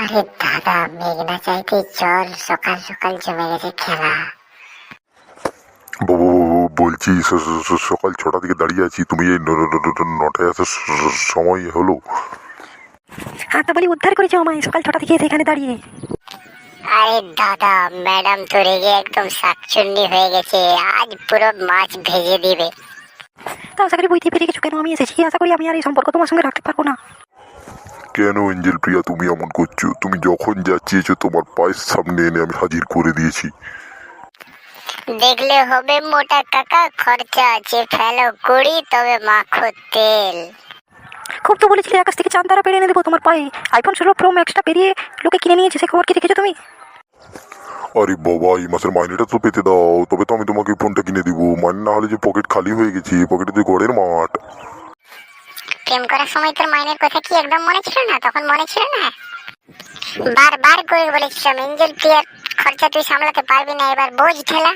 আরে দাদা, মেঘ না চাইতেই চল, সকাল সকাল জমে গেছে খেলা। বাবু, বলছি সকাল 6টা থেকে দাঁড়িয়ে আছি, তুমি এই 9টায় আসার সময় হলো? হ্যাঁ, তা বলি উদ্ধার করেছো আমায় সকাল 6টা থেকে এসে এখানে দাঁড়িয়ে। আরে দাদা, ম্যাডাম তো রেগে একদম শাকচুন্নি হয়ে গেছে, আজ পুরো মাছ ভেজে দিবে। তা আশা করি বুঝতে পেরে গেছো কেন আমি এসেছি। আশা করি আমি আর এই সম্পর্ক তোমার সঙ্গে রাখতে পারবো না। কেন এঞ্জেল প্রিয়া তুমি এমন করছো? তুমি যখন যা চেয়েছো তোমার পায়ের সামনে এনে আমি হাজির করে দিয়েছি। দেখলে হবে মোটা কাকা, খরচা আছে, ফেলো করি তবে মাখো তেল। খুব তো বলেছিলে আকাশ থেকে চাঁদ তারা পেরে এনে দেবো তোমার পায়ে। আইফোন 16 প্রো ম্যাক্সটা পেরিয়ে লোকে কিনে নিয়েছে, সে খবর কি দেখেছো তুমি? আরে বাবা, এই মাসের মাইনেটা তো পেতে দাও, তবে তো আমি তোমাকে ফোনটা কিনে দিব। মাইনে না হলে যে পকেট খালি হয়ে গেছে, পকেটে তো গড়ের মাঠ। প্রেম করার সময় তোর মাইনের কথা কি একদম মনে ছিল না? তখন মনে ছিল না? বারবার করে বলেছিলাম এঞ্জেল প্রিয়ার খরচা তুই সামলাতে পারবি না, এবার বোঝ ঠেলা।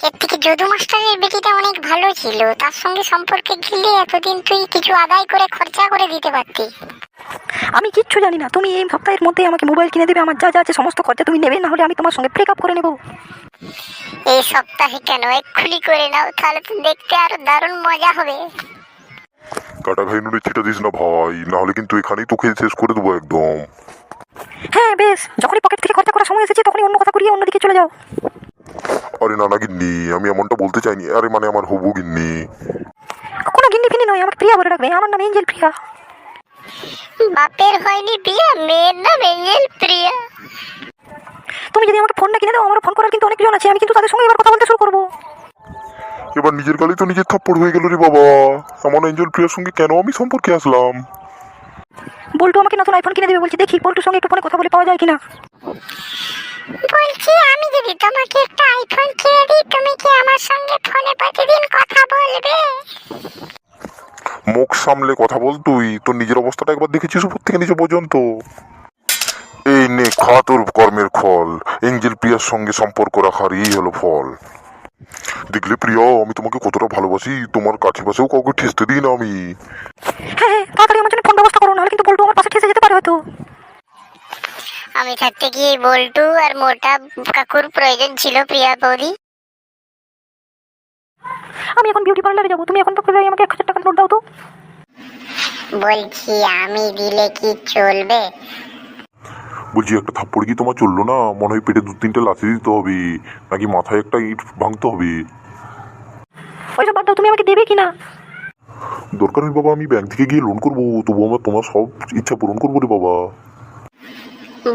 এর থেকে যদু মাস্টারের বেটিটা অনেক ভালো ছিল, তার সঙ্গে সম্পর্কে গেলে এতদিন তুই কিছু আদায় করে খরচা করে দিতে পারতি। আমি কিচ্ছু জানি না। তুমি এই সপ্তাহের মধ্যেই আমাকে মোবাইল কিনে দেবে, আমার যা যা আছে সমস্ত খরচা তুমি নেবে, না হলে আমি তোমার সঙ্গে ব্রেকআপ করে নেবো। এই সপ্তাহে কেন, এক্ষুনি করে নাও, তাহলে তো দেখতে আরো দারুণ মজা হবে। কাটা খাই নুনে ছিটা দিস না ভাই, না হলে কিন্তু এখানেই তোকে শেষ করে দেবো একদম। হ্যাঁ বেশ, যখনই পকেট থেকে খরচা করার সময় এসেছে তখনই অন্য কথা করিয়ে অন্যদিকে চলে যাও। আরে না না গিন্নি, আমি এমনটা বলতে চাইনি। আরে মানে আমার হবু গিন্নি। কোনো গিন্নি ফিনি নয়, আমাকে প্রিয়া বলে রাখবে। আমার নাম এঞ্জেল প্রিয়া। বাপের হয়নি বিয়ে, মেয়ের নাম এঞ্জেল প্রিয়া। তুমি যদি আমাকে ফোন না কিনে দাও, আমার ফোন করার কিন্তু অনেকজন আছে, আমি কিন্তু তাদের সঙ্গে এবার কথা বলতে শুরু করবো। এবার নিজের গালেই তো নিজের থাপ্পড় হয়ে গেল রে বাবা। এমন এঞ্জেল প্রিয়ার সঙ্গে কেন আমি সম্পর্কে আসলাম? বল্টু আমাকে নতুন আইফোন কিনে দেবে বলছি, দেখি বল্টুর সঙ্গে একটু ফোনে কথা বলে পাওয়া যায় কিনা। বলছি আমি যদি তোমাকে একটা আইফোন কিনে দিই, তুমি কি আমার সঙ্গে ফোনে প্রতিদিন কথা বলবে? মুখ সামলে কথা বল তুই। তোর নিজের অবস্থাটা একবার দেখেছিস উপর থেকে নিচে পর্যন্ত? এই নে খা তোর কর্মের ফল। এঞ্জেল প্রিয়ার সঙ্গে সম্পর্ক রাখার এই হলো ফল। দেখলে প্রিয়া, আমি তোমাকে কতটা ভালোবাসি, তোমার কাছে পাশেও কাউকে ঠেসতে দিই না আমি। হ্যাঁ হ্যাঁ, তাড়াতাড়ি আমার জন্য ফোন ব্যবস্থা করো, নাহলে কিন্তু বল্টু আমার পাশে ঠেসে যেতে পারে হয়তো। আমি থাকতে কি বল্টু আর মোটা কাকুর প্রয়োজন ছিল প্রিয়া বৌদি? আমি এখন বিউটি পার্লারে যাবো, তুমি এখন আমাকে 1000 টাকা নোট দাও তো। বলছি আমি দিলে কি চলবে? বলছি একটা থাপ্পড় কি তোমার চললো না? মনে হয় পেটে 2-3টে লাথি দিতে হবে, নাকি মাথায় একটা ইট ভাঙতে হবে? ওইসব বাদ দাও, তুমি আমাকে দেবে কিনা? দরকার হয় বাবা, আমি ব্যাংক থেকে গিয়ে লোন করবো, তবু আমার তোমার সব ইচ্ছা পূরণ করবো রে বাবা।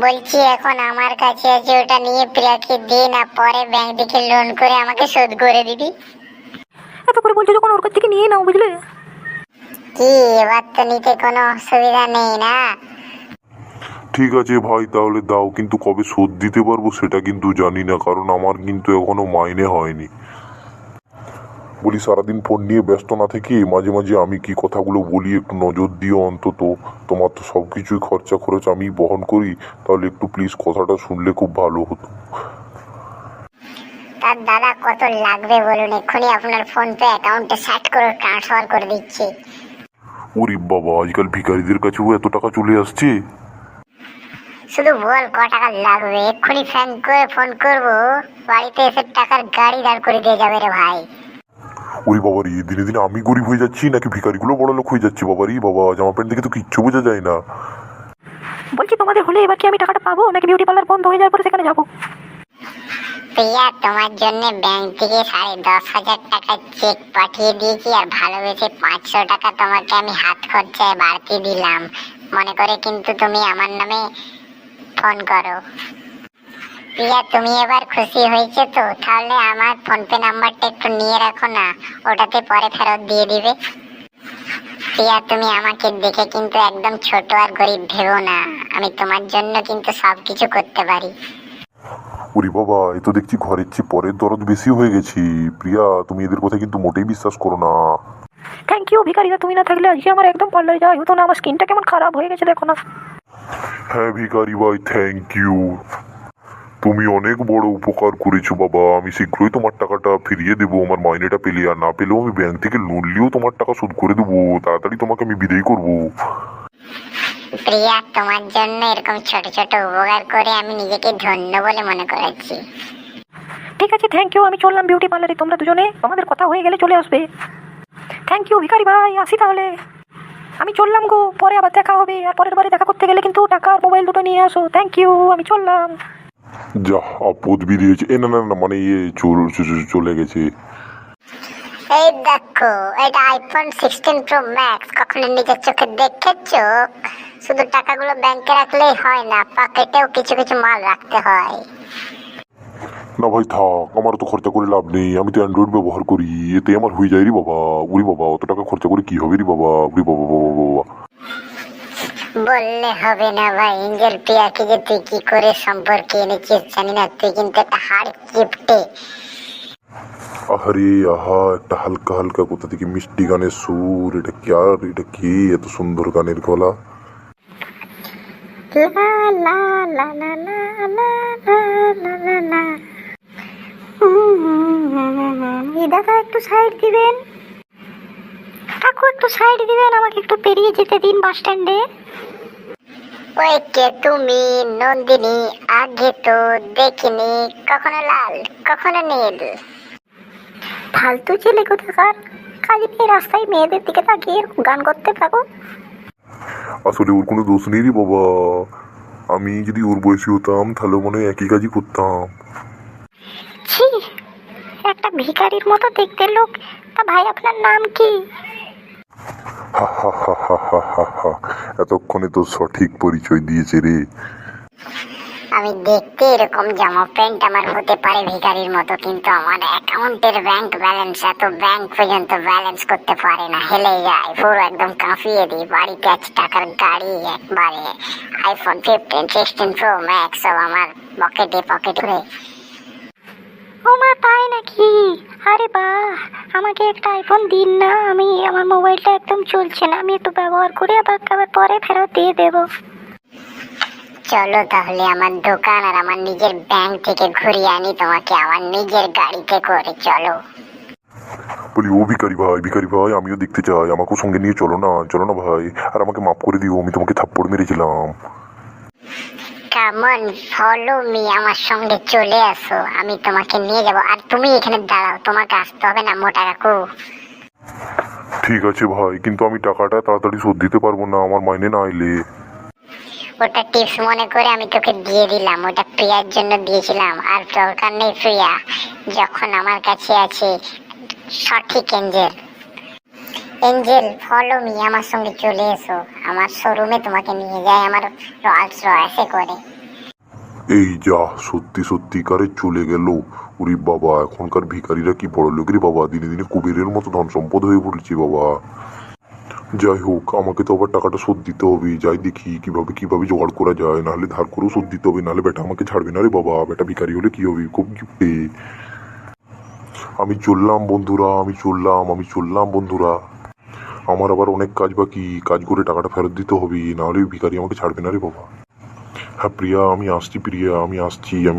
বলছি এখন আমার কাছে আছে, ওটা নিয়ে প্রিয়াকে দে না, পরে ব্যাংক থেকে লোন করে আমাকে শোধ করে দিবি। এত করে বলছো যখন, ওর কাছ থেকে নিয়ে নাও বুঝলে। কি এবার তো নিতে কোনো অসুবিধা নেই না? ঠিক আছে ভাই, তাহলে দাও, কিন্তু কবে শোধ দিতে পারবো সেটা কিন্তু জানি না, কারণ আমার কিন্তু এখনো মাইনে হয়নি। বলি সারাদিন ফোন নিয়ে ব্যস্ত না থেকে মাঝে মাঝে আমি কি কথাগুলো বলি একটু নজর দিও অন্তত। তোমার তো সব কিছুই খরচা খরচ আমি বহন করি, তাহলে একটু প্লিজ কথাটা শুনলে খুব ভালো হতো। তার দাদা কত লাগবে বলুন, এক্ষুনি আপনার ফোন পে অ্যাকাউন্টে সেট করে ট্রান্সফার করে দিচ্ছি। ওরে বাবা, আজকাল ভিখারিদের কাছেও এত টাকা চলে আসছে? শুধু বল ক টাকা লাগবে, এক্ষুনি ফ্যান করে ফোন করবো, বাড়িতে এসে টাকার গাড়ি দাঁড় করে দিয়ে যাবে রে ভাই। ওরে বাবা রে, দিনে দিনে আমি গরিব হয়ে যাচ্ছি নাকি ভিখারিগুলো বড় লোক হয়ে যাচ্ছে? বাবা রে বাবা, জামা প্যান্ট দেখে তো কিচ্ছু বোঝা যায় না। বলছি তোমাদের হলে এবার কি আমি টাকাটা পাবো, নাকি বিউটি পার্লার বন্ধ হয়ে যাওয়ার পরে সেখানে যাবো? প্রিয়া, তোমার জন্য ব্যাংক থেকে 10,500 টাকা চেক পাঠিয়ে দিয়েছি, আর ভালোবেসে 500 টাকা তোমাকে আমি হাত খরচায় বাড়তি দিলাম। মনে করে কিন্তু তুমি আমার নামে ফোন করো। প্রিয়া, তুমি এবার খুশি হয়েছে তো? তাহলে আমার ফোনপে নাম্বারটা একটু নিয়ে রাখো না, ওটাতে পরে ফেরত দিয়ে দিবে। প্রিয়া, তুমি আমাকে দেখে কিন্তু একদম ছোট আর গরিব ভেবো না, আমি তোমার জন্য কিন্তু সবকিছু করতে পারি। ওরে বাবা, এ তো দেখছি ঘরের চেয়ে পরের দরদ বেশি হয়ে গেছি। প্রিয়া, তুমি এদের কথা কিন্তু মোটেই বিশ্বাস করো না। থ্যাংক ইউ ভিখারিদা, তুমি না থাকলে আজকে আমার একদম পার্লারে যাওয়া হতো না। আমার স্কিনটা কেমন খারাপ হয়ে গেছে দেখো না। হ্যাঁ ভিখারি ভাই, থ্যাংক ইউ। তুমি অনেক বড় উপকার করেছো বাবা। আমি শীঘ্রই তোমার টাকাটা ফিরিয়ে দেবো, আমার মাইনেটা পেলে। আর না পেলেও আমি ব্যাংক থেকে লোন নিয়েও তোমার টাকা শোধ করে দেবো। তাড়াতাড়ি তোমাকে আমি বিদায় করবো। প্রিয়া, তোমার জন্য এরকম ছোট ছোট উপকার করে আমি নিজেকে ধন্য বলে মনে করেছি। ঠিক আছে, থ্যাংক ইউ। আমি চললাম বিউটি পার্লারে, তোমরা দুজনে আমাদের কথা হয়ে গেলে চলে আসবে। থ্যাংক ইউ ভিখারি ভাই, আসি তাহলে। আমি চললাম গো, পরে আবার দেখা হবে। আর পরের বারে দেখা করতে গেলে কিন্তু টাকা আর মোবাইল দুটো নিয়ে আসো। থ্যাংক ইউ, আমি চললাম। যা আপদ বিদিয়েছে। এ না না না, মানে চলে গেছে। এই দেখো, এটা আইফোন 16 প্রো ম্যাক্স। কখনো নিজের চোখে দেখেছো? শুধু টাকাগুলো ব্যাংকে রাখলেই হয় না, পকেটেও কিছু কিছু মাল রাখতে হয়। না ভাই থাক, আমার তো খরচা করে লাভ নেই। আমি তো অ্যান্ড্রয়েড ব্যবহার করি, এতে আমার হয়ে যায় রে বাবা। উরি বাবা, অত টাকা খরচা করে কি হবে রে বাবা? উরি বাবা বাবা বাবা। বললে হবে না ভাই, এঞ্জেল প্রিয়াকে যে তুই কি করে সম্পর্কে এনেছিস জানি না, তুই কিন্তু একটা হাড় কিপটে। আহারে আহা, একটা হালকা হালকা কোথা থেকে মিষ্টি গানের সুর। এটা কি আর, এটা কি এত সুন্দর গানের গলা? লা লা লা লা লা লা লা লা লা। এই দাদা একটু সাইড দিবেন, কাকু একটু সাইড দিবেন, আমাকে একটু পেরিয়ে যেতে দিন বাস স্ট্যান্ডে। ওই কে তুমি? নন্দিনী, আগে তো দেখিনি, কখনো লাল কখনো নীল। ফালতু ছেলে কোথাকার, কাজে পেয়ে রাস্তায় মেয়েদের দিকে তাকিয়ে গান করতে থাকো। আসলে ওর কোনো দোষ নেই রে বাবা। আমি যদি ওর বয়সী হতাম তাহলে মনে হয় একই কাজই করতাম। ছি, একটা ভিখারির মতো দেখতে লোক। তা ভাই আপনার নাম কি? হা হা হা হা হা হা হা। এতক্ষণে তো সঠিক পরিচয় দিয়েছে রে। আমি দেখতে এরকম জামা প্যান্ট আমার হতে পারে ভিখারির মতো, কিন্তু আমার অ্যাকাউন্টের ব্যাংক ব্যালেন্স এত ব্যাংক পর্যন্ত ব্যালেন্স করতে পারে না, হেলে যায় পুরো, একদম কাঁপিয়ে দিই। বাড়িতে আছে টাকার গাড়ি, একবারে আইফোন 15 16 প্রো ম্যাক্স সব আমার পকেটে। ও মা, তাই নাকি? আরে বাহ, আমাকে একটা আইফোন দিন না, আমার মোবাইলটা একদম চলছে না, আমি একটু ব্যবহার করে আবার পরে ফেরত দিয়ে দেবো। চলো তাহলে আমার দোকান আর আমার নিজের ব্যাংক থেকে ঘুরিয়ে আনি তোমাকে আমার নিজের গাড়িতে করে। চলো। বলি ও ভিখারি ভাই, আমিও দেখতে চাই, আমাকেও সঙ্গে নিয়ে চলো না ভাই। আর আমাকে মাফ করে দিও, আমি তোমাকে থাপ্পড় মেরেছিলাম। কাম অন, ফলো মি, আমার সঙ্গে চলে আসো, আমি তোমাকে নিয়ে যাব। আর তুমি এখানে দাঁড়াও, তোমাকে আসতে হবে না মোটা কাকু। ঠিক আছে ভাই, কিন্তু আমি টাকাটা তাড়াতাড়ি শোধ দিতে পারবো না আমার মাইনে না আইলে। ওটা টিপস মনে করে আমি তোকে দিয়ে দিলাম, ওটা প্রিয়ার জন্য দিয়েছিলাম। আর দরকার নেই প্রিয়া, যখন আমার কাছে আছে সঠিক এঞ্জেল ফলো মি, আমার সঙ্গে চলে এসো, আমার শোরুমে তোমাকে নিয়ে যায় আমার রোলস রয়েসে করে। এই যা, সত্যিকারে চলে গেল। উরি বাবা, এখনকার ভিখারিরা কি বড় লোক রে বাবা, দিনে দিনে কুবেরের মতো ধন সম্পদ হয়ে পড়েছে বাবা। যাই হোক, আমাকে তো আবার টাকাটা শোধ দিতে হবে। যাই দেখি কিভাবে জোগাড় করা যায়, নাহলে ধার করেও শোধ দিতে হবে, নাহলে বেটা আমাকে ছাড়বে না রে বাবা। বেটা ভিখারি হলে কি হবে, খুব গিফটে। আমি চললাম বন্ধুরা। আমার আবার অনেক কাজ বাকি, কাজ করে টাকাটা ফেরত দিতে হবে, নাহলে ভিখারি আমাকে ছাড়বে না রে বাবা। হ্যাঁ প্রিয়া, আমি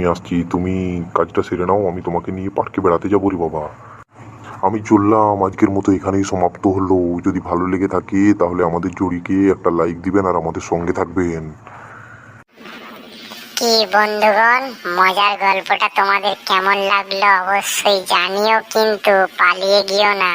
আসছি। তুমি কাজটা সেরে নাও, আমি তোমাকে নিয়ে পার্কে বেড়াতে যাবো রে বাবা। আমি চললাম, আজকের মতো এখানেই সমাপ্ত হলো। যদি ভালো লেগে থাকে তাহলে আমাদের জড়িকে একটা লাইক দিবেন আর আমাদের সঙ্গে থাকবেন। কি বন্ধুগণ, মজার গল্পটা তোমাদের কেমন লাগলো অবশ্যই জানিও, কিন্তু পালিয়ে গিয়েও না।